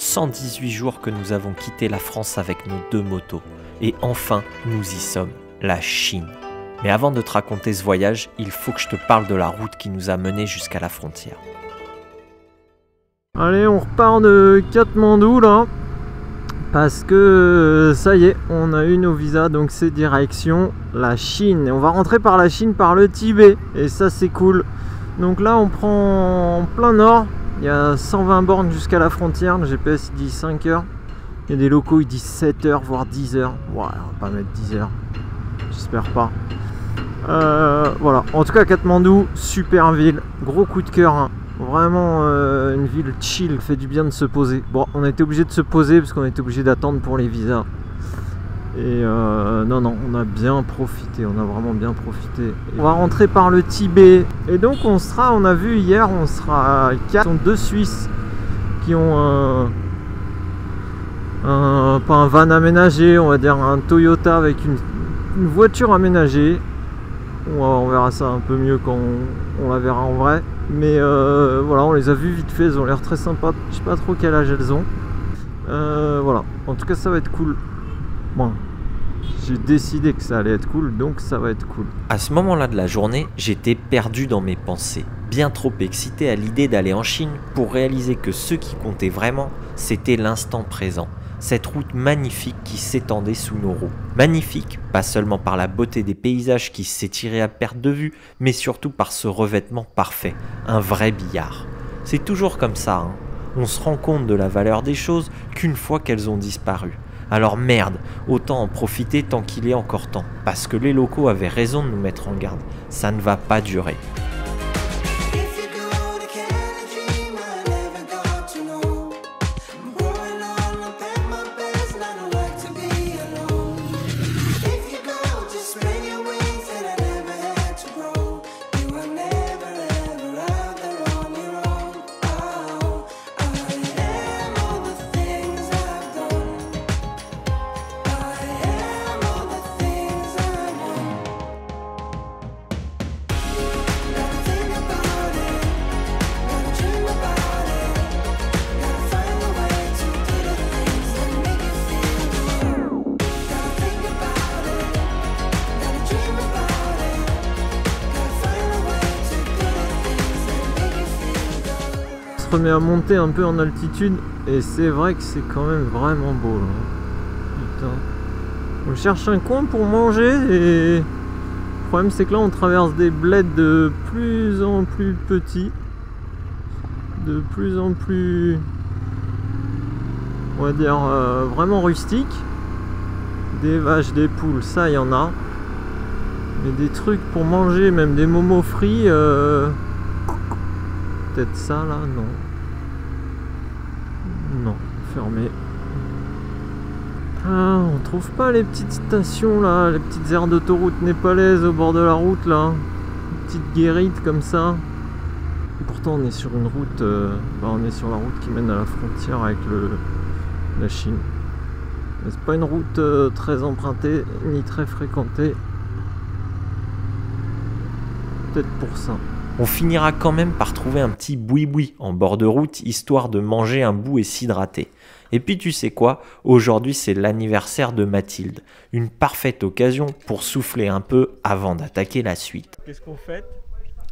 118 jours que nous avons quitté la France avec nos 2 motos. Et enfin, nous y sommes, la Chine. Mais avant de te raconter ce voyage, il faut que je te parle de la route qui nous a menés jusqu'à la frontière. Allez, on repart de Katmandou là, parce que ça y est, on a eu nos visas, donc c'est direction la Chine. Et on va rentrer par la Chine, par le Tibet, et ça c'est cool. Donc là on prend en plein nord, il y a 120 bornes jusqu'à la frontière, le GPS il dit 5 heures. Il y a des locaux, ils disent 7 heures, voire 10 heures. Ouais, on va pas mettre 10 heures, j'espère pas. Voilà, en tout cas Katmandou, super ville, gros coup de cœur, hein. Vraiment une ville chill, fait du bien de se poser. Bon, on a été obligé de se poser parce qu'on a été obligé d'attendre pour les visas. Et non, on a bien profité, on a vraiment bien profité. Et on va rentrer par le Tibet. Et donc on a vu hier, on sera 4, sont 2 Suisses qui ont pas un van aménagé, on va dire un Toyota avec une voiture aménagée. On verra ça un peu mieux quand on la verra en vrai. Mais voilà, on les a vus vite fait, elles ont l'air très sympas. Je sais pas trop quel âge elles ont. Voilà, en tout cas ça va être cool. Bon, j'ai décidé que ça allait être cool, donc ça va être cool. À ce moment-là de la journée, j'étais perdu dans mes pensées, bien trop excité à l'idée d'aller en Chine pour réaliser que ce qui comptait vraiment, c'était l'instant présent. Cette route magnifique qui s'étendait sous nos roues. Magnifique, pas seulement par la beauté des paysages qui s'étiraient à perte de vue, mais surtout par ce revêtement parfait, un vrai billard. C'est toujours comme ça, hein. On se rend compte de la valeur des choses qu'une fois qu'elles ont disparu. Alors merde, autant en profiter tant qu'il est encore temps, parce que les locaux avaient raison de nous mettre en garde, ça ne va pas durer. Remet à monter un peu en altitude et c'est vrai que c'est quand même vraiment beau là. Putain. On cherche un coin pour manger et le problème c'est que là on traverse des bleds de plus en plus petits, de plus en plus, on va dire vraiment rustiques. Des vaches, des poules, ça il y en a, mais des trucs pour manger, même des momos frits, peut-être ça là, non. Non, fermé. Ah, on trouve pas les petites stations là, les petites aires d'autoroute népalaises au bord de la route là. Une petite guérite comme ça. Et pourtant on est sur une route, on est sur la route qui mène à la frontière avec la Chine. Mais c'est pas une route très empruntée, ni très fréquentée. Peut-être pour ça. On finira quand même par trouver un petit boui-boui en bord de route, histoire de manger un bout et s'hydrater. Et puis tu sais quoi, aujourd'hui c'est l'anniversaire de Mathilde. Une parfaite occasion pour souffler un peu avant d'attaquer la suite. Qu'est-ce qu'on fête?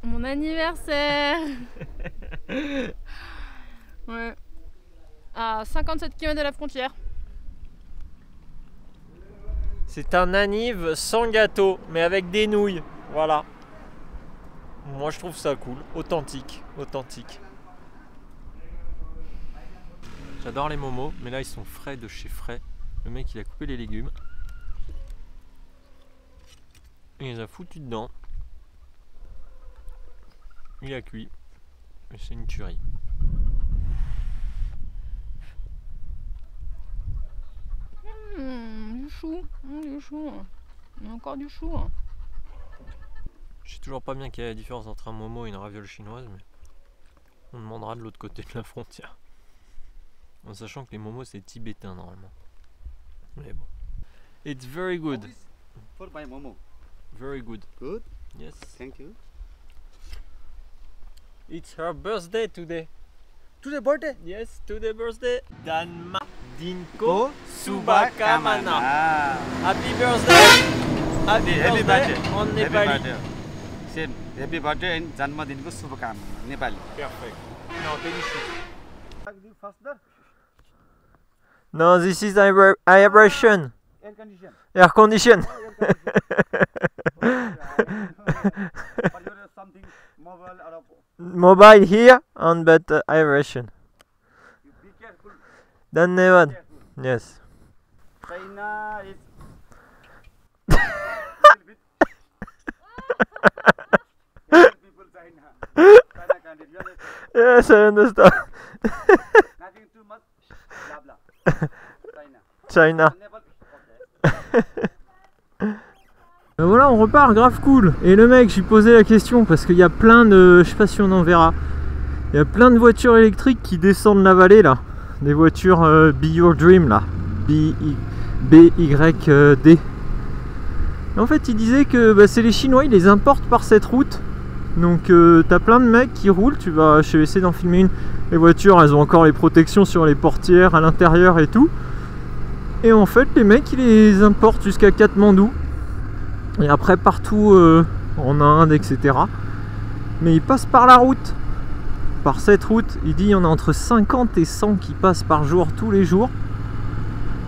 Mon anniversaire. Ouais. À 57 km de la frontière. C'est un anniv sans gâteau, mais avec des nouilles. Voilà. Moi je trouve ça cool, authentique. J'adore les momos, mais là ils sont frais de chez frais. Le mec il a coupé les légumes. Il les a foutus dedans. Il a cuit. Et c'est une tuerie. Du chou. Du chou. Il y a encore du chou. Je sais toujours pas bien quelle est la différence entre un momo et une raviole chinoise, mais on demandera de l'autre côté de la frontière. En sachant que les momos c'est tibétain normalement. Mais bon. It's very good. For my momo. Very good. Good. Yes. Thank you. It's her birthday today. Today birthday? Yes, today birthday. Danma Oh, Dinko Subakamana. Ah. Happy birthday. Happy Happy birthday birthday. on Happy Nepali. birthday. Same. Happy birthday and जन्मदिनको शुभकामना Nepali. Perfect. No, delicious. No, this is aeration. Air condition. Air condition. But you have something mobile or Mobile here and but aeration. be careful. Dhanyavad. Yes. China is people China. China country. You understand? Yes, I understand. Nothing too much. Blah blah. China. China. Nepal. Okay. Voilà, on repart, grave cool. Et le mec, je lui posais la question parce qu'il y a plein de... Je sais pas si on en verra. Il y a plein de voitures électriques qui descendent la vallée là. Des voitures Be Your Dream là. BYD. En fait, il disait que bah, c'est les Chinois, ils les importent par cette route. Donc t'as plein de mecs qui roulent. Je vais essayer d'en filmer une. Les voitures, elles ont encore les protections sur les portières à l'intérieur et tout. Et en fait, les mecs, ils les importent jusqu'à Katmandou. Et après partout en Inde, etc. Mais ils passent par la route. Par cette route, il dit il y en a entre 50 et 100 qui passent par jour, tous les jours.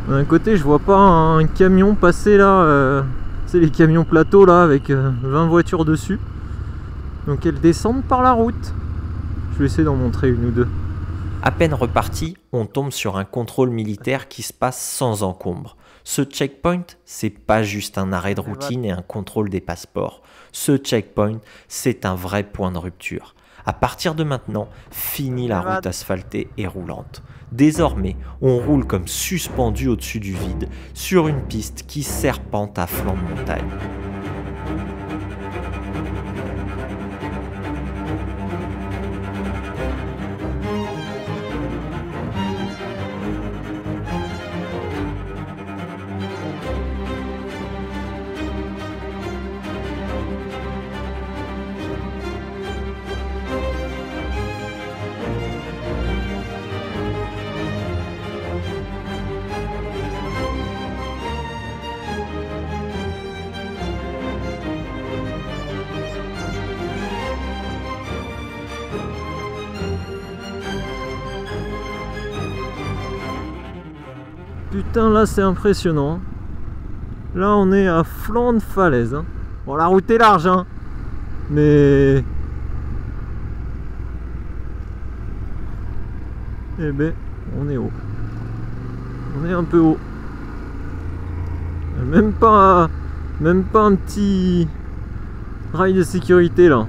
D'un côté, je vois pas un camion passer là. C'est les camions plateaux là, avec 20 voitures dessus. Donc elles descendent par la route. Je vais essayer d'en montrer une ou deux. À peine reparti, on tombe sur un contrôle militaire qui se passe sans encombre. Ce checkpoint, c'est pas juste un arrêt de routine et un contrôle des passeports. Ce checkpoint, c'est un vrai point de rupture. À partir de maintenant, fini la route asphaltée et roulante. Désormais, on roule comme suspendu au-dessus du vide, sur une piste qui serpente à flanc de montagne. Putain, là c'est impressionnant. Là on est à flanc de falaise. Hein. Bon, la route est large, hein. Mais... Eh ben, on est haut. On est un peu haut. Même pas un petit rail de sécurité là.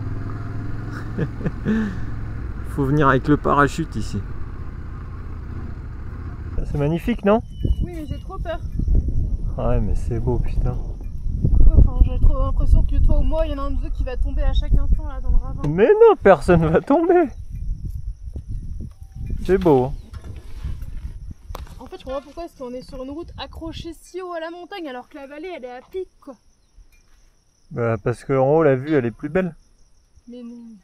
Faut venir avec le parachute ici. C'est magnifique, non? Oui, mais j'ai trop peur. Ouais, mais c'est beau, putain. Ouais, enfin, j'ai trop l'impression que toi ou moi, il y en a un de deux qui va tomber à chaque instant là dans le ravin. Mais non, personne va tomber. C'est beau. Hein. En fait, je comprends pas pourquoi est-ce qu'on est sur une route accrochée si haut à la montagne alors que la vallée elle est à pic quoi. Bah, parce qu'en haut, la vue elle est plus belle. Mais non.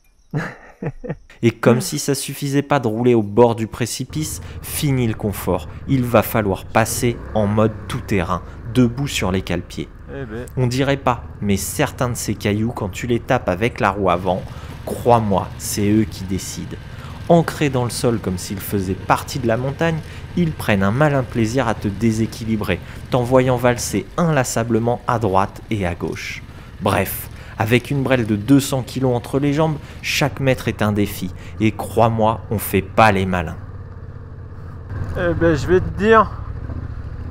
Et comme si ça suffisait pas de rouler au bord du précipice, fini le confort. Il va falloir passer en mode tout-terrain, debout sur les cale-pieds. Eh ben. On dirait pas, mais certains de ces cailloux, quand tu les tapes avec la roue avant, crois-moi, c'est eux qui décident. Ancrés dans le sol comme s'ils faisaient partie de la montagne, ils prennent un malin plaisir à te déséquilibrer, t'envoyant valser inlassablement à droite et à gauche. Bref, avec une brêle de 200 kg entre les jambes, chaque mètre est un défi. Et crois-moi, on fait pas les malins. Eh ben, je vais te dire,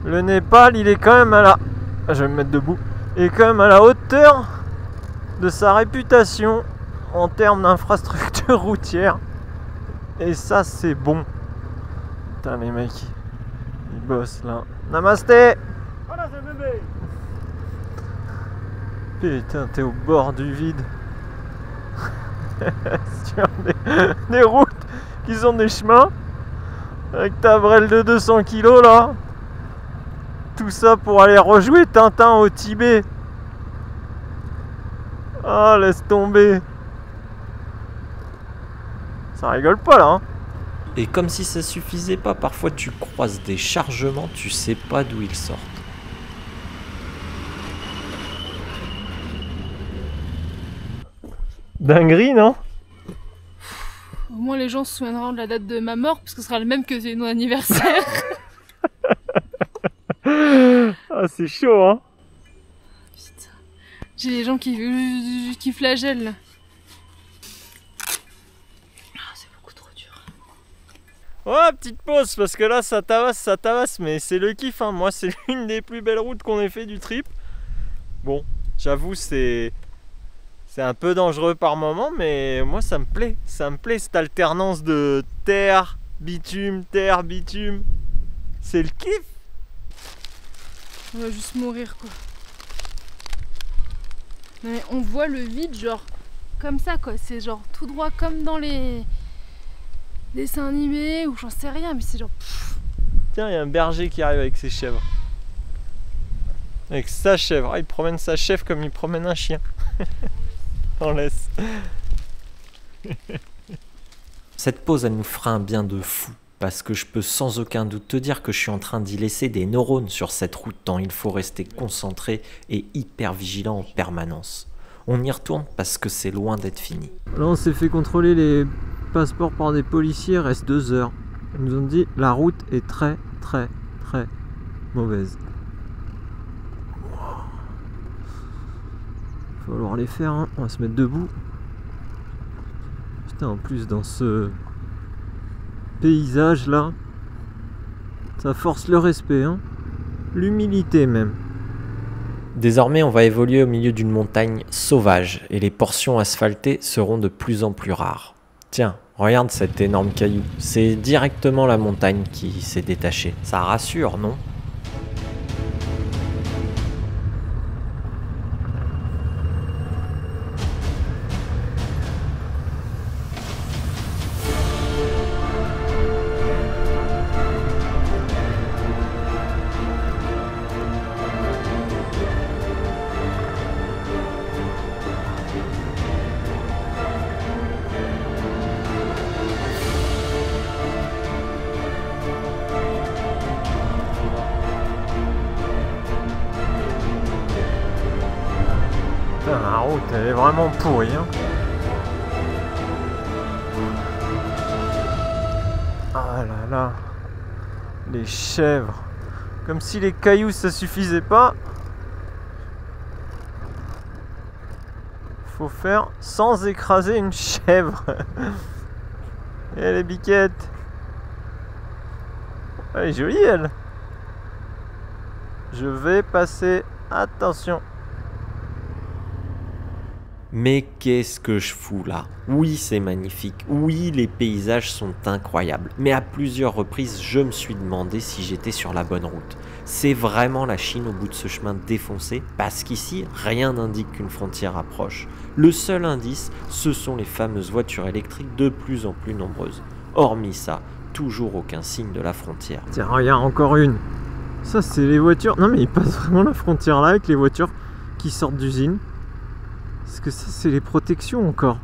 le Népal, il est quand même à la... Je vais me mettre debout. Il est quand même à la hauteur de sa réputation en termes d'infrastructure routière. Et ça, c'est bon. Putain, les mecs, ils bossent là. Namasté! Putain, t'es au bord du vide. Sur des routes qui sont des chemins. Avec ta brêle de 200 kg là. Tout ça pour aller rejouer Tintin au Tibet. Ah, laisse tomber. Ça rigole pas là. Hein. Et comme si ça suffisait pas, parfois tu croises des chargements, tu sais pas d'où ils sortent. Dinguerie, non? Au moins les gens se souviendront de la date de ma mort, parce que ce sera le même que mon anniversaire. Ah, c'est chaud, hein? Putain. J'ai les gens qui flagellent là. Ah, c'est beaucoup trop dur. Ouais, petite pause, parce que là, ça tabasse, mais c'est le kiff, hein. Moi, c'est l'une des plus belles routes qu'on ait fait du trip. Bon, j'avoue, c'est un peu dangereux par moment, mais moi, ça me plaît, cette alternance de terre, bitume, c'est le kiff. On va juste mourir, quoi. Non, mais on voit le vide, genre, comme ça, quoi. C'est genre tout droit, comme dans les dessins animés, ou j'en sais rien, mais c'est genre... Tiens, il y a un berger qui arrive avec ses chèvres. Avec sa chèvre. Ah, il promène sa chèvre comme il promène un chien. On laisse. Cette pause, elle nous fera un bien de fou, parce que je peux sans aucun doute te dire que je suis en train d'y laisser des neurones sur cette route, tant il faut rester concentré et hyper vigilant en permanence. On y retourne parce que c'est loin d'être fini. Là, on s'est fait contrôler les passeports par des policiers, reste 2 heures. Ils nous ont dit la route est très mauvaise. Il va falloir les faire, hein. On va se mettre debout. Putain, en plus dans ce paysage là, ça force le respect, hein. L'humilité même. Désormais, on va évoluer au milieu d'une montagne sauvage et les portions asphaltées seront de plus en plus rares. Tiens, regarde cet énorme caillou. C'est directement la montagne qui s'est détachée. Ça rassure, non ? Putain, la route, elle est vraiment pourrie, hein. Ah là là, les chèvres. Comme si les cailloux ça suffisait pas. Faut faire sans écraser une chèvre. Et les biquettes. Elle est jolie, elle. Je vais passer. Attention. Mais qu'est-ce que je fous là? Oui, c'est magnifique. Oui, les paysages sont incroyables. Mais à plusieurs reprises, je me suis demandé si j'étais sur la bonne route. C'est vraiment la Chine au bout de ce chemin défoncé? Parce qu'ici, rien n'indique qu'une frontière approche. Le seul indice, ce sont les fameuses voitures électriques de plus en plus nombreuses. Hormis ça, toujours aucun signe de la frontière. Tiens, regarde, encore une. Ça, c'est les voitures. Non, mais ils passent vraiment la frontière là avec les voitures qui sortent d'usine. Parce que ça, c'est les protections encore.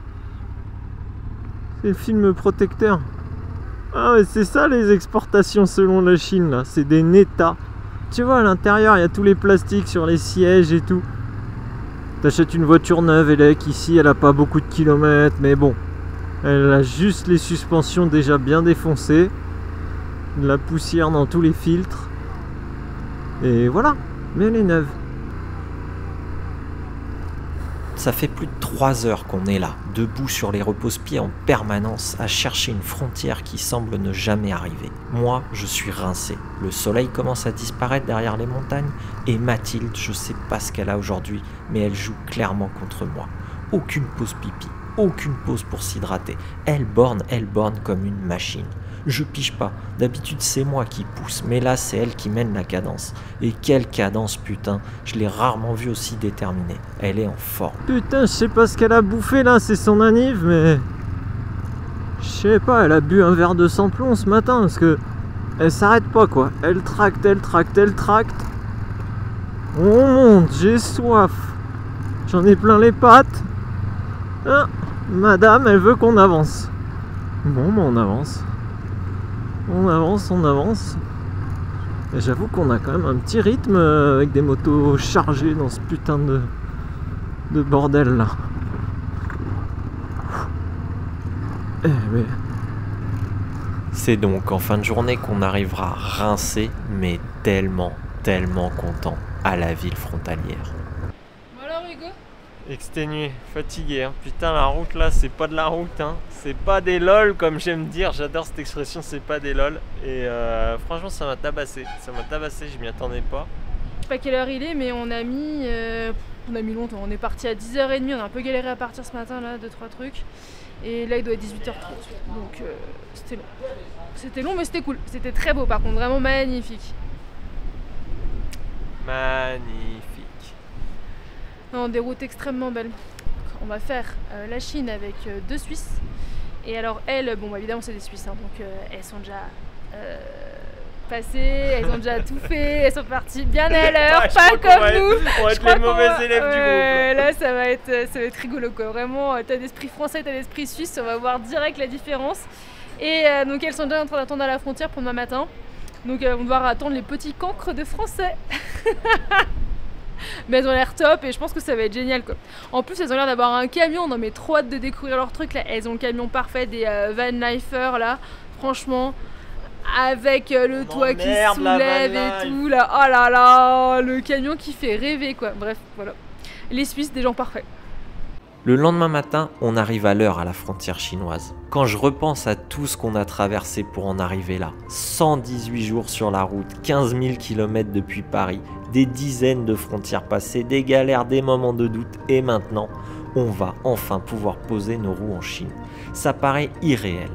C'est le film protecteur. Ah, mais c'est ça les exportations selon la Chine là. C'est des NETA. Tu vois, à l'intérieur, il y a tous les plastiques sur les sièges et tout. T'achètes une voiture neuve, Elec, ici, elle a pas beaucoup de kilomètres, mais bon. Elle a juste les suspensions déjà bien défoncées. De la poussière dans tous les filtres. Et voilà. Mais elle est neuve. Ça fait plus de 3 heures qu'on est là, debout sur les repose-pieds en permanence, à chercher une frontière qui semble ne jamais arriver. Moi, je suis rincé. Le soleil commence à disparaître derrière les montagnes, et Mathilde, je sais pas ce qu'elle a aujourd'hui, mais elle joue clairement contre moi. Aucune pause pipi, aucune pause pour s'hydrater. Elle borne comme une machine. Je pige pas, d'habitude c'est moi qui pousse, mais là c'est elle qui mène la cadence. Et quelle cadence putain, je l'ai rarement vue aussi déterminée. Elle est en forme. Putain, je sais pas ce qu'elle a bouffé là, c'est son anniv, mais... Je sais pas, elle a bu un verre de sans-plomb ce matin, parce que... Elle s'arrête pas quoi, elle tracte. On monte, j'ai soif. J'en ai plein les pattes. Ah, madame, elle veut qu'on avance. Bon, bah on avance. On avance, on avance. Et j'avoue qu'on a quand même un petit rythme avec des motos chargées dans ce putain de bordel là. Eh oui. C'est donc en fin de journée qu'on arrivera rincé, mais tellement content à la ville frontalière. Bon alors Hugo, Exténué, fatigué, hein. Putain la route là c'est pas de la route hein. C'est pas des lol comme j'aime dire, j'adore cette expression, c'est pas des lol. Et franchement ça m'a tabassé, je m'y attendais pas. je sais pas quelle heure il est mais on a mis longtemps, on est parti à 10h30, on a un peu galéré à partir ce matin là, 2-3 trucs. Et là il doit être 18h30, donc c'était long. C'était long mais c'était cool, c'était très beau par contre, vraiment magnifique. Magnifique. Non, des routes extrêmement belles. On va faire la Chine avec 2 Suisses. Et alors elles, bon bah, évidemment c'est des Suisses, hein, donc elles sont déjà passées, elles ont déjà tout fait, elles sont parties bien à l'heure, pas comme nous. On va être les mauvais élèves du groupe. Là ça va être rigolo quoi, vraiment t'as l'esprit français, t'as l'esprit suisse, on va voir direct la différence. Et donc elles sont déjà en train d'attendre à la frontière pour demain matin. Donc elles vont devoir attendre les petits cancres de français. Mais elles ont l'air top et je pense que ça va être génial quoi. En plus elles ont l'air d'avoir un camion, non mais trop hâte de découvrir leur truc là. Elles ont le camion parfait des Van Lifer là, franchement, avec le toit qui se soulève et tout là. Oh là là, le camion qui fait rêver quoi. Bref, voilà. Les Suisses, des gens parfaits. Le lendemain matin, on arrive à l'heure à la frontière chinoise. Quand je repense à tout ce qu'on a traversé pour en arriver là, 118 jours sur la route, 15 000 km depuis Paris, des dizaines de frontières passées, des galères, des moments de doute, et maintenant, on va enfin pouvoir poser nos roues en Chine. Ça paraît irréel.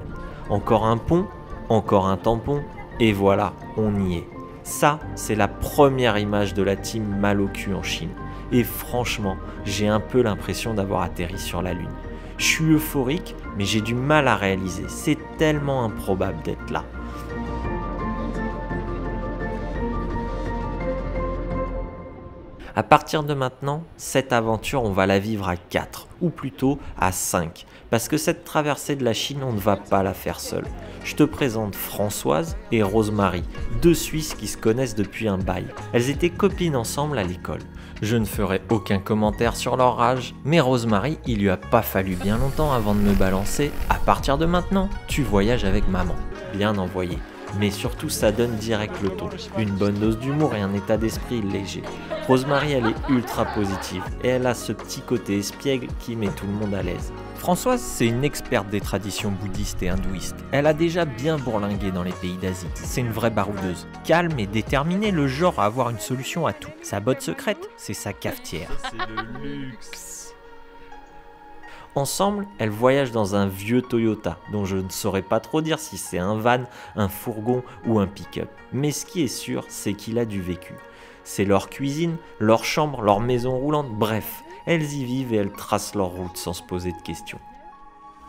Encore un pont, encore un tampon, et voilà, on y est. Ça, c'est la première image de la team mal au cul en Chine. Et franchement, j'ai un peu l'impression d'avoir atterri sur la Lune. Je suis euphorique, mais j'ai du mal à réaliser. C'est tellement improbable d'être là. À partir de maintenant, cette aventure, on va la vivre à 4, ou plutôt à 5. Parce que cette traversée de la Chine, on ne va pas la faire seule. Je te présente Françoise et Rosemary, 2 Suisses qui se connaissent depuis un bail. Elles étaient copines ensemble à l'école. Je ne ferai aucun commentaire sur leur âge, mais Rosemary, il lui a pas fallu bien longtemps avant de me balancer. À partir de maintenant, tu voyages avec maman. Bien envoyé. Mais surtout, ça donne direct le ton. Une bonne dose d'humour et un état d'esprit léger. Rosemary, elle est ultra positive et elle a ce petit côté espiègle qui met tout le monde à l'aise. Françoise, c'est une experte des traditions bouddhistes et hindouistes. Elle a déjà bien bourlingué dans les pays d'Asie. C'est une vraie baroudeuse. Calme et déterminée, le genre à avoir une solution à tout. Sa botte secrète, c'est sa cafetière. C'est le luxe. Ensemble, elles voyagent dans un vieux Toyota, dont je ne saurais pas trop dire si c'est un van, un fourgon ou un pick-up. Mais ce qui est sûr, c'est qu'il a du vécu. C'est leur cuisine, leur chambre, leur maison roulante, bref, elles y vivent et elles tracent leur route sans se poser de questions.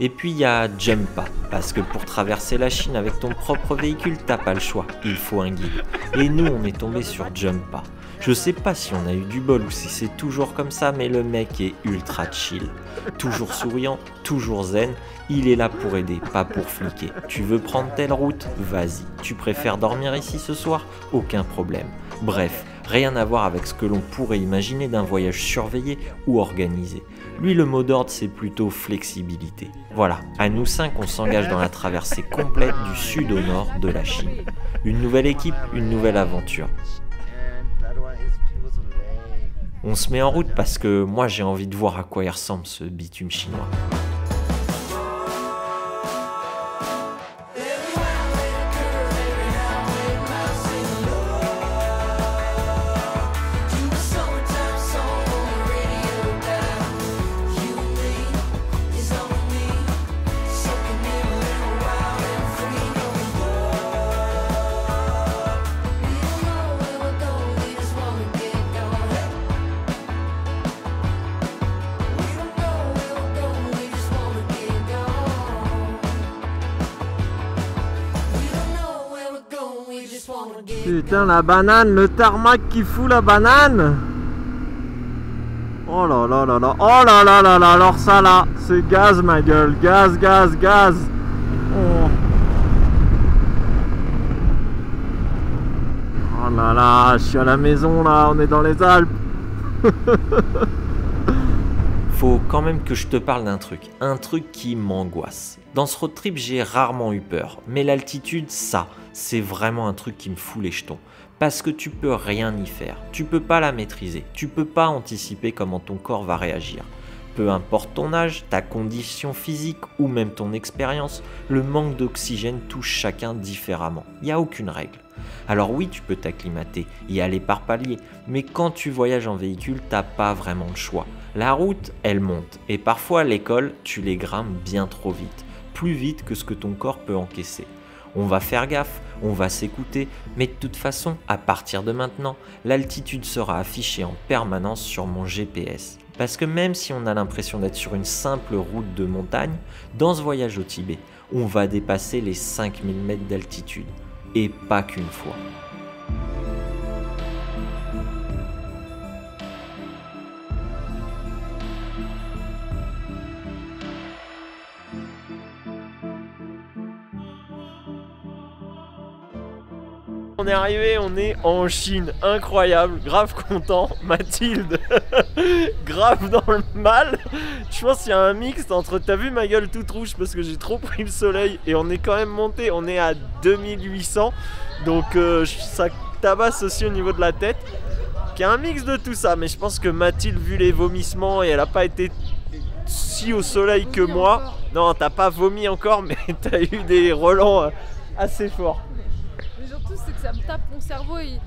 Et puis il y a Jumpa, parce que pour traverser la Chine avec ton propre véhicule, t'as pas le choix, il faut un guide. Et nous, on est tombé sur Jumpa. Je sais pas si on a eu du bol ou si c'est toujours comme ça, mais le mec est ultra chill. Toujours souriant, toujours zen, il est là pour aider, pas pour fliquer. Tu veux prendre telle route? Vas-y. Tu préfères dormir ici ce soir? Aucun problème. Bref, rien à voir avec ce que l'on pourrait imaginer d'un voyage surveillé ou organisé. Lui, le mot d'ordre, c'est plutôt flexibilité. Voilà, à nous 5, on s'engage dans la traversée complète du sud au nord de la Chine. Une nouvelle équipe, une nouvelle aventure. On se met en route parce que moi j'ai envie de voir à quoi il ressemble ce bitume chinois. Putain, la banane, le tarmac qui fout la banane. Oh là là là là, oh là là là là, alors ça là, c'est gaz ma gueule, gaz, gaz, gaz. Oh. Oh là là, je suis à la maison là, on est dans les Alpes. Faut quand même que je te parle d'un truc qui m'angoisse. Dans ce road trip, j'ai rarement eu peur, mais l'altitude, ça, c'est vraiment un truc qui me fout les jetons. Parce que tu peux rien y faire, tu peux pas la maîtriser, tu peux pas anticiper comment ton corps va réagir. Peu importe ton âge, ta condition physique ou même ton expérience, le manque d'oxygène touche chacun différemment. Il n'y a aucune règle. Alors oui, tu peux t'acclimater, y aller par palier, mais quand tu voyages en véhicule, t'as pas vraiment le choix. La route, elle monte, et parfois l'école, tu les grimpes bien trop vite, plus vite que ce que ton corps peut encaisser. On va faire gaffe, on va s'écouter, mais de toute façon, à partir de maintenant, l'altitude sera affichée en permanence sur mon GPS. Parce que même si on a l'impression d'être sur une simple route de montagne, dans ce voyage au Tibet, on va dépasser les 5000 mètres d'altitude. Et pas qu'une fois. On est arrivé, on est en Chine, incroyable, grave content, Mathilde, grave dans le mal. Je pense qu'il y a un mix entre t'as vu ma gueule toute rouge parce que j'ai trop pris le soleil et on est quand même monté, on est à 2800, donc ça tabasse aussi au niveau de la tête. Il y a un mix de tout ça, mais je pense que Mathilde, vu les vomissements, et elle a pas été si au soleil que moi. Non, t'as pas vomi encore, mais t'as eu des relents assez forts. C'est que ça me tape mon cerveau, il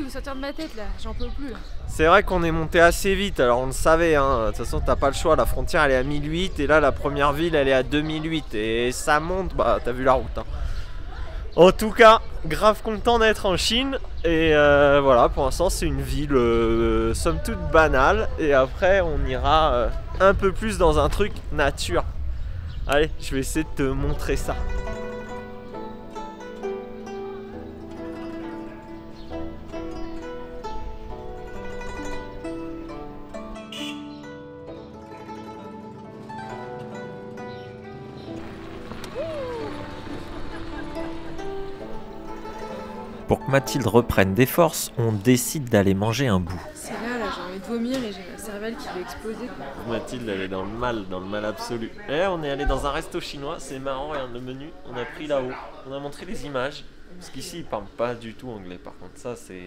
veut sortir de ma tête là, j'en peux plus là. C'est vrai qu'on est monté assez vite, alors on le savait, hein. De toute façon t'as pas le choix, la frontière elle est à 1008 et là la première ville elle est à 2008 et ça monte, bah t'as vu la route, hein. En tout cas, grave content d'être en Chine et voilà, pour l'instant c'est une ville somme toute banale et après on ira un peu plus dans un truc nature. Allez, je vais essayer de te montrer ça. Pour que Mathilde reprenne des forces, on décide d'aller manger un bout. C'est là, j'ai envie de vomir et j'ai ma cervelle qui veut exploser. Mathilde elle est dans le mal absolu. Et on est allé dans un resto chinois, c'est marrant, regarde le menu, on a pris là-haut, on a montré les images, parce qu'ici ils parlent pas du tout anglais par contre, ça c'est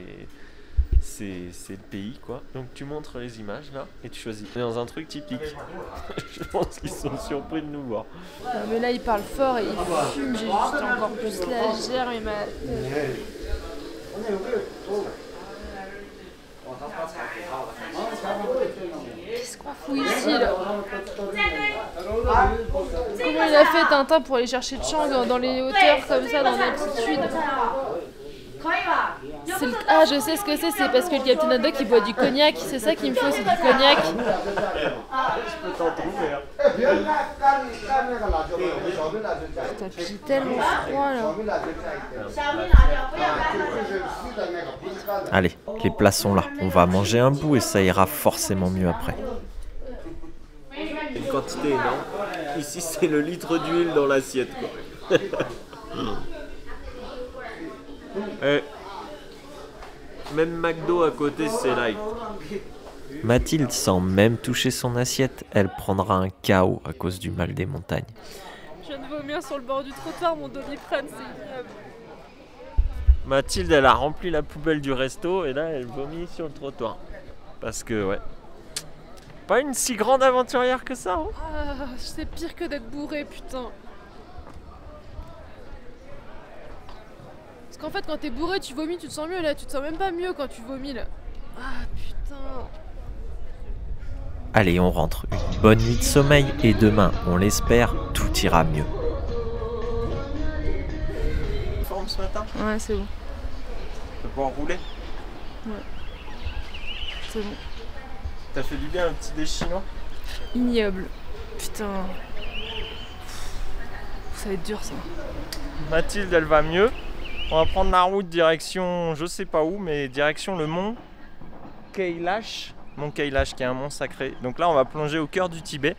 le pays quoi. Donc tu montres les images là et tu choisis. On est dans un truc typique. Je pense qu'ils sont surpris de nous voir. Non, mais là ils parlent fort et ils fument, j'ai juste encore plus la germe et ma... Qu'est-ce qu'on fout ici là? Comment il a fait Tintin pour aller chercher Chang dans les hauteurs comme ça, dans l'altitude? Ah, je sais ce que c'est parce que le Captain Haddock il boit du cognac, c'est ça qu'il me faut, c'est du cognac. Je peux t'en trouver. Putain, puis j'ai tellement froid là. Allez, les plats sont là, on va manger un bout et ça ira forcément mieux après. Une quantité énorme. Ici c'est le litre d'huile dans l'assiette quoi. Même McDo à côté c'est light. Mathilde, sans même toucher son assiette, elle prendra un KO à cause du mal des montagnes. Je viens de vomir sur le bord du trottoir, mon Doliprane, c'est ignoble. Mathilde elle a rempli la poubelle du resto et là elle vomit sur le trottoir. Parce que ouais. Pas une si grande aventurière que ça hein. Ah, c'est pire que d'être bourré, putain. Parce qu'en fait quand t'es bourré tu vomis, tu te sens mieux là, tu te sens même pas mieux quand tu vomis là. Ah putain. Allez, on rentre. Une bonne nuit de sommeil et demain, on l'espère, tout ira mieux. Forme ce matin? Ouais, c'est bon. Tu vas pouvoir rouler? Ouais. C'est bon. T'as fait du bien un petit déj chinois? Ignoble. Putain. Ça va être dur ça. Mathilde elle va mieux. On va prendre la route direction, je sais pas où, mais direction le mont Kailash. Mont Kailash qui est un mont sacré. Donc là on va plonger au cœur du Tibet.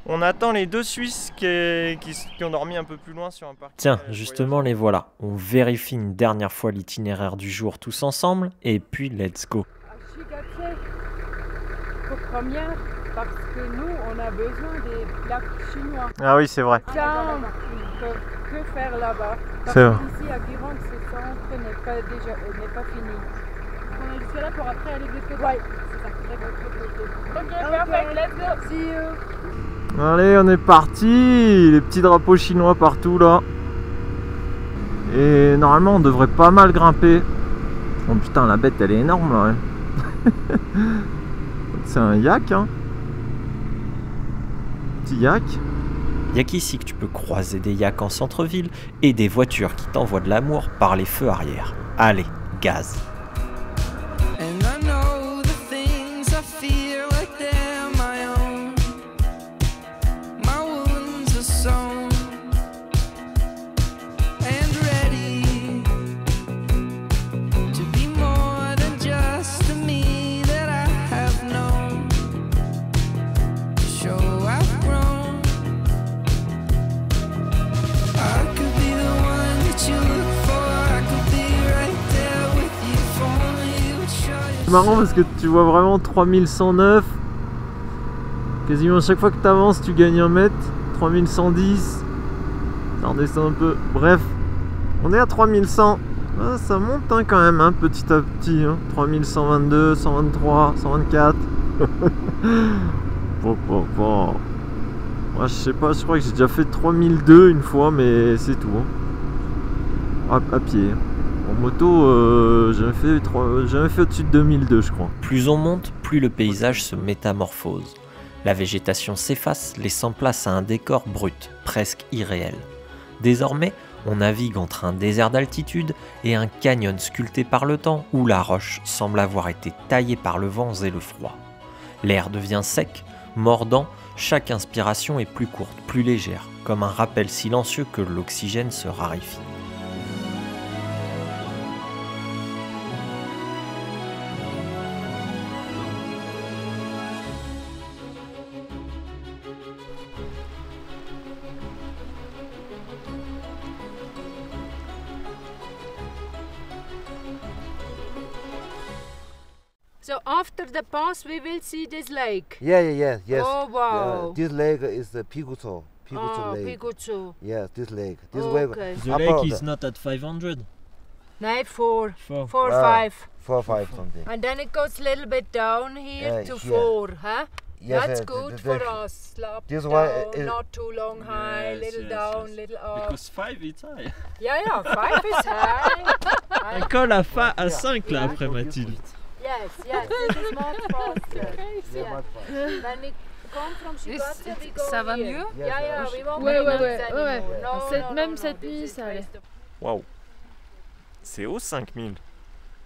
On attend les deux Suisses qui ont dormi un peu plus loin sur un parc. Tiens, justement les voilà. On vérifie une dernière fois l'itinéraire du jour tous ensemble et puis let's go. Pour première, parce que nous, on a besoin des plaques chinois. Ah oui, c'est vrai. Ça, ils ne peuvent que faire là-bas. Parce C'est vrai. qu'ici, à Guérande, ce centre n'est pas fini. On est jusque là pour après aller de l'autre côté. Ouais, c'est ça. D'accord. Ok, perfect, let's go. See you. Allez, on est parti. Les petits drapeaux chinois partout là. Et normalement, on devrait pas mal grimper. Oh putain, la bête, elle est énorme là. Hein. C'est un yak, hein. Petit yak. Y'a qu'ici que tu peux croiser des yaks en centre-ville et des voitures qui t'envoient de l'amour par les feux arrière. Allez, gaz. And I know the things I feel like they're my own. My wounds are sewn and ready to be more than just the me that I have known. To show I've grown. I could be the one that you look for. I could be right there with you if only you would show yourself. C'est marrant parce que tu vois vraiment 3109. Quasiment chaque fois que tu avances, tu gagnes 1 mètre. 3110. Ça redescend un peu. Bref, on est à 3100. Ah, ça monte hein, quand même, hein, petit à petit. Hein. 3122, 123, 124. Bon. Moi, je sais pas, je crois que j'ai déjà fait 3002 une fois, mais c'est tout. Hein. À pied. En moto, j'avais fait au-dessus de 2002, je crois. Plus on monte, plus le paysage se métamorphose. La végétation s'efface, laissant place à un décor brut, presque irréel. Désormais, on navigue entre un désert d'altitude et un canyon sculpté par le temps où la roche semble avoir été taillée par le vent et le froid. L'air devient sec, mordant, chaque inspiration est plus courte, plus légère, comme un rappel silencieux que l'oxygène se raréfie. So after the pass, we will see this lake. Yes. Oh wow. This lake is the Pigutso Oh, Lake. Pigutsu. Yes, this lake. This Okay. The lake is not at 500. No, four, 4. 4, Ah. 5. 4, 5 something. And then it goes a little bit down here to here. 4, huh? Yes, That's the- good the- for the- us. Slap This down, one is- not too long high, little down, little up. 5 is high. Yeah, 5 is high. Un col à 5 là après Mathilde. Yes, this is much faster. Yeah, much faster. When we come from Shigatse, we go ça va here. mieux? Yeah, we won't Ouais, make ouais, noise ouais, anymore. ouais. No, Même no, cette this nuit, is ça allait. waste of- Waouh. C'est haut 5000.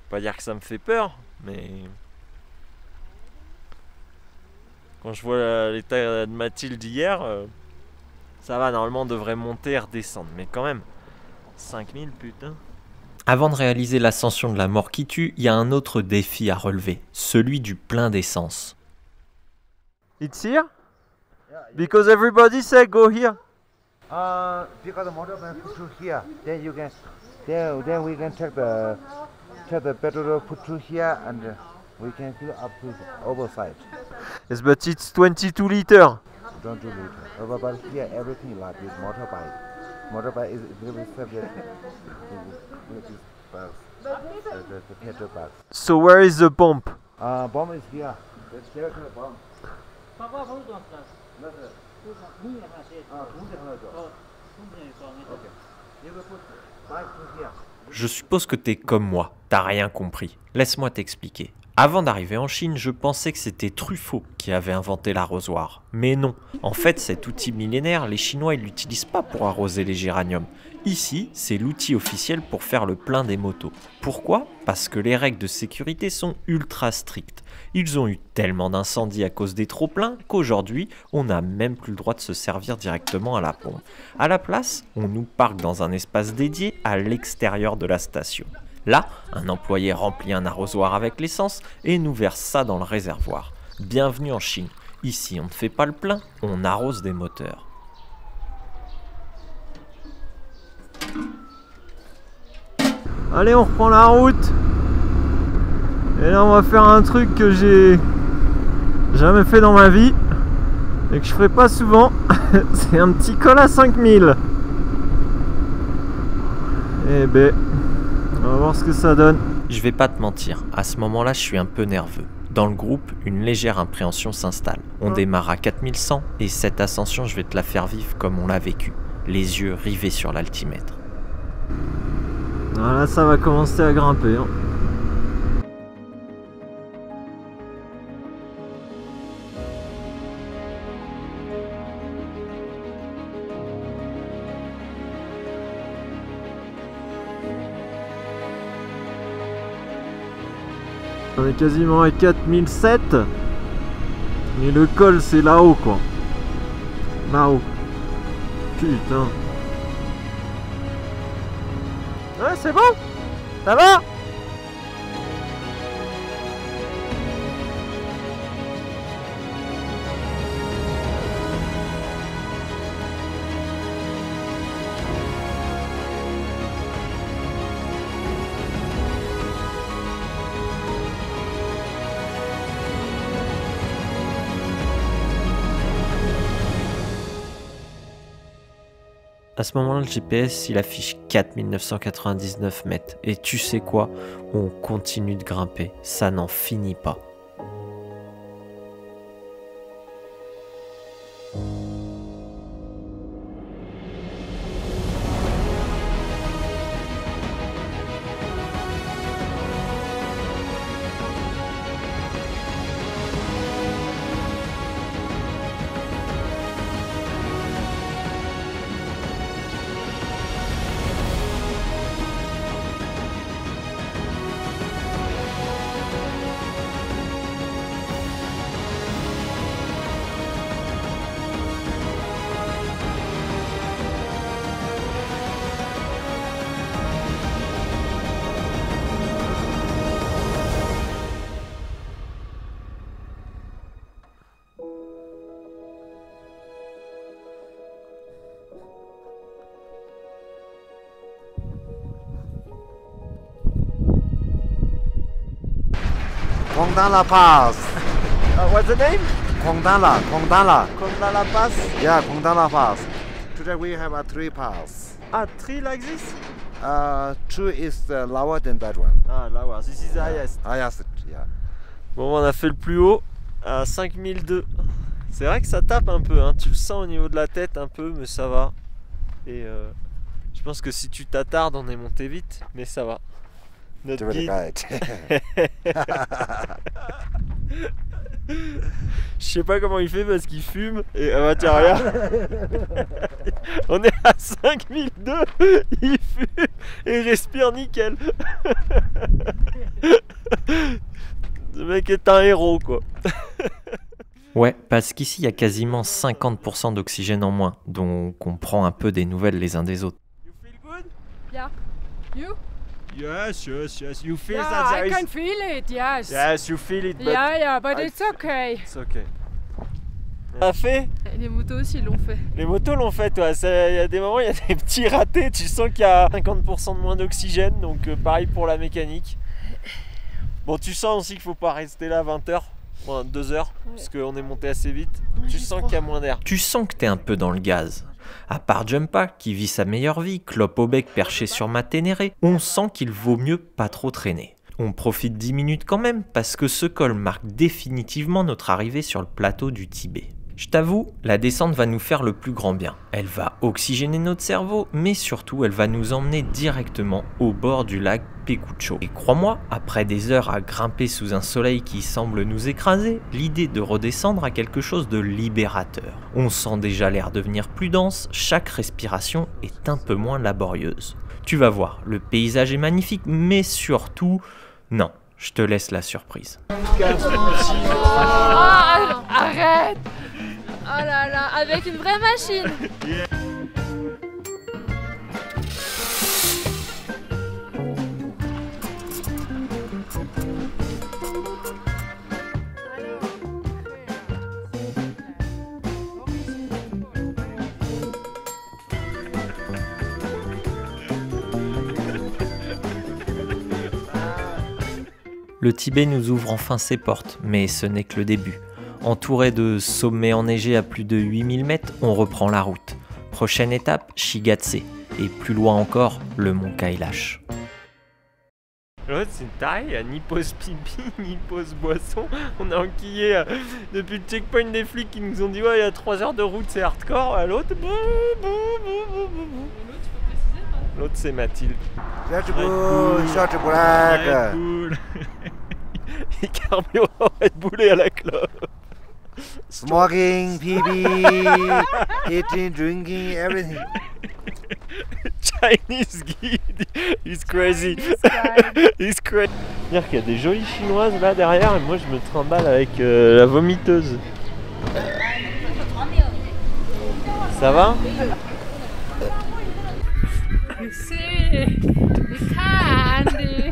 Pas dire que ça me fait peur, mais quand je vois l'état de Mathilde hier, ça va, normalement on devrait monter et redescendre, mais quand même 5000 putain. Avant de réaliser l'ascension de la mort qui tue, il y a un autre défi à relever, celui du plein d'essence. It's here? Because everybody said go here. Because the motor can put through here, then you can, then we can take the petrol put through here, and we can fill up to the overside. Yes, but it's 22 liter. Don't do it. But here everything like this motorbike. Motorbike is really subject to this bus, the petrol bus. So where is the pump? Bomb is here. The skeleton bomb. Je suppose que t'es comme moi, t'as rien compris. Laisse-moi t'expliquer. Avant d'arriver en Chine, je pensais que c'était Truffaut qui avait inventé l'arrosoir. Mais non, en fait cet outil millénaire, les Chinois ils l'utilisent pas pour arroser les géraniums. Ici, c'est l'outil officiel pour faire le plein des motos. Pourquoi ? Parce que les règles de sécurité sont ultra strictes. Ils ont eu tellement d'incendies à cause des trop-pleins qu'aujourd'hui, on n'a même plus le droit de se servir directement à la pompe. À la place, on nous parque dans un espace dédié à l'extérieur de la station. Là, un employé remplit un arrosoir avec l'essence et nous verse ça dans le réservoir. Bienvenue en Chine. Ici, on ne fait pas le plein, on arrose des moteurs. Allez, on reprend la route. Et là, on va faire un truc que j'ai jamais fait dans ma vie et que je ferai pas souvent. C'est un petit col à 5000. Eh ben, on va voir ce que ça donne. Je vais pas te mentir, à ce moment-là, je suis un peu nerveux. Dans le groupe, une légère impréhension s'installe. On démarre à 4100 et cette ascension, je vais te la faire vivre comme on l'a vécu, les yeux rivés sur l'altimètre. Voilà, ça va commencer à grimper. Hein. On est quasiment à 4007. Mais le col c'est là-haut quoi. Là-haut. Putain. Ouais, c'est bon. Ça va? À ce moment-là, le GPS, il affiche 4999 mètres. Et tu sais quoi? On continue de grimper. Ça n'en finit pas. Kongdala Pass. What's the name? Kongdala. Kondala Pass. Yeah, Kongdala Pass. Today we have a 3 pass. Ah, 3 like this? 2 is lower than that one. Ah, lower. This is the highest. Highest, yeah. Bon, on a fait le plus haut à 5002. C'est vrai que ça tape un peu, hein. Tu le sens au niveau de la tête un peu, mais ça va. Et je pense que si tu t'attardes, on est monté vite, mais ça va. Notre Really guide, good. je sais pas comment il fait parce qu'il fume. Et ah bah tiens, regarde. On est à 5002. Il fume et il respire nickel. Ce mec est un héros quoi. Ouais, parce qu'ici, il y a quasiment 50% d'oxygène en moins. Donc, on prend un peu des nouvelles les uns des autres. You feel good? Yeah. You? Yes. You feel Yeah, that there I is... can feel it, yes. Yes, you feel it, but Yeah, but I- it's okay. it's okay. Ça fait? Les motos aussi l'ont fait. Les motos l'ont fait, ouais. Il y a des moments, il y a des petits ratés. Tu sens qu'il y a 50% de moins d'oxygène, donc pareil pour la mécanique. Bon, tu sens aussi qu'il faut pas rester là 20h, 2h, parce qu'on est monté assez vite. Tu sens qu'il y a moins d'air. Tu sens que t'es un peu dans le gaz. À part Jumpa, qui vit sa meilleure vie, clope au bec perché sur ma Ténéré, on sent qu'il vaut mieux pas trop traîner. On profite 10 minutes quand même, parce que ce col marque définitivement notre arrivée sur le plateau du Tibet. Je t'avoue, la descente va nous faire le plus grand bien. Elle va oxygéner notre cerveau, mais surtout elle va nous emmener directement au bord du lac Pekucho. Et crois-moi, après des heures à grimper sous un soleil qui semble nous écraser, l'idée de redescendre a quelque chose de libérateur. On sent déjà l'air devenir plus dense, chaque respiration est un peu moins laborieuse. Tu vas voir, le paysage est magnifique, mais surtout... Non, je te laisse la surprise. Ah, arrête! Oh là là, avec une vraie machine! Le Tibet nous ouvre enfin ses portes, mais ce n'est que le début. Entouré de sommets enneigés à plus de 8000 mètres, on reprend la route. Prochaine étape, Shigatse. Et plus loin encore, le mont Kailash. L'autre c'est taille, ni pause pipi, ni pause boisson. On a enquillé depuis le checkpoint des flics qui nous ont dit ouais il y a 3 heures de route c'est hardcore. L'autre, l'autre c'est Mathilde. Short Bull, short black. Red Bull. Et carburant Red Bull et à la clope. Smoking, PB, eating, drinking, everything. Chinese guide, he's crazy. He's crazy. C'est-à-dire qu'il y a des jolies chinoises là derrière et moi je me trimballe avec la vomiteuse. Ça va? C'est candy.